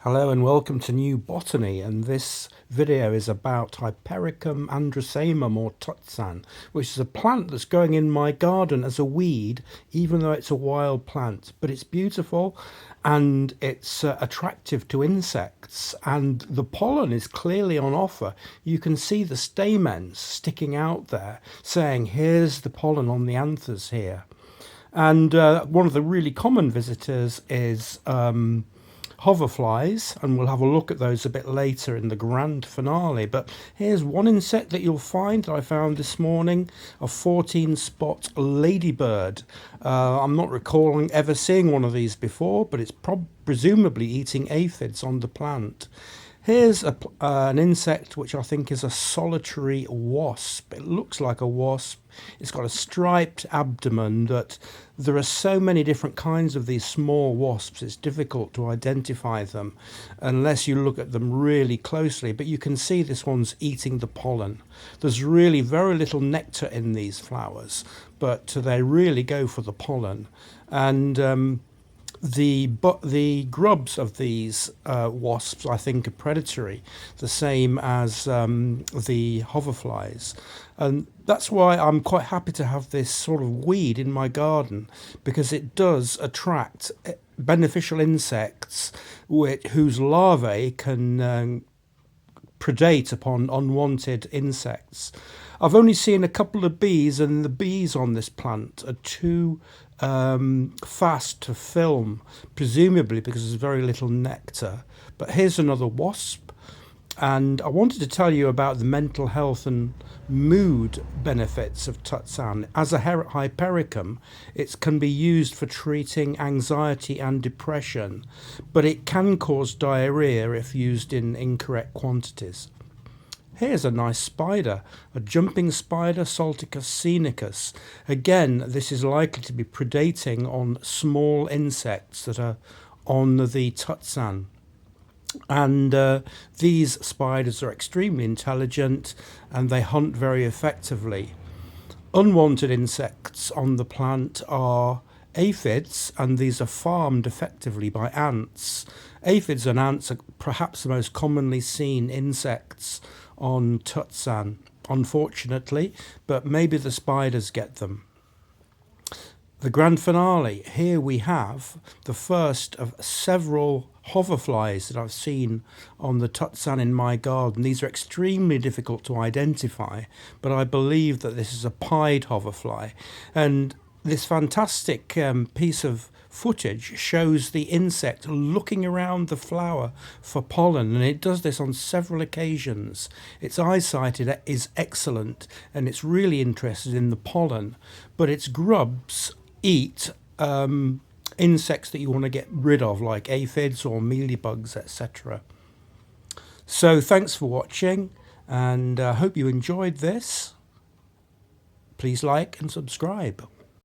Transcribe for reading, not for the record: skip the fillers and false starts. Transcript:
Hello and welcome to New Botany, and this video is about Hypericum androsaemum or Tutsan, which is a plant that's growing in my garden as a weed, even though it's a wild plant. But it's beautiful and it's attractive to insects, and the pollen is clearly on offer. You can see the stamens sticking out there saying, here's the pollen on the anthers here. And one of the really common visitors is hoverflies, and we'll have a look at those a bit later in the grand finale. But here's one insect that you'll find that I found this morning, a 14-spot ladybird. I'm not recalling ever seeing one of these before, but it's presumably eating aphids on the plant. Here's an insect which I think is a solitary wasp. It looks like a wasp. It's got a striped abdomen. That there are so many different kinds of these small wasps, it's difficult to identify them unless you look at them really closely. But you can see this one's eating the pollen. There's really very little nectar in these flowers, but they really go for the pollen. And the grubs of these wasps, I think, are predatory, the same as the hoverflies. And that's why I'm quite happy to have this sort of weed in my garden, because it does attract beneficial insects whose larvae can predate upon unwanted insects. I've only seen a couple of bees, and the bees on this plant are too fast to film, presumably because there's very little nectar. But here's another wasp, and I wanted to tell you about the mental health and mood benefits of Tutsan. As a Hypericum, it can be used for treating anxiety and depression, but it can cause diarrhea if used in incorrect quantities. Here's a nice spider, a jumping spider, Salticus scenicus. Again, this is likely to be predating on small insects that are on the Tutsan. And these spiders are extremely intelligent and they hunt very effectively. Unwanted insects on the plant are aphids, and these are farmed effectively by ants. Aphids and ants are perhaps the most commonly seen insects on Tutsan, unfortunately, but maybe the spiders get them. The grand finale. Here we have the first of several hoverflies that I've seen on the Tutsan in my garden. These are extremely difficult to identify, but I believe that this is a pied hoverfly. And this fantastic piece of footage shows the insect looking around the flower for pollen, and it does this on several occasions. Its eyesight is excellent, and it's really interested in the pollen, but its grubs eat insects that you want to get rid of, like aphids or mealybugs, etc. So thanks for watching, and I hope you enjoyed this. Please like and subscribe.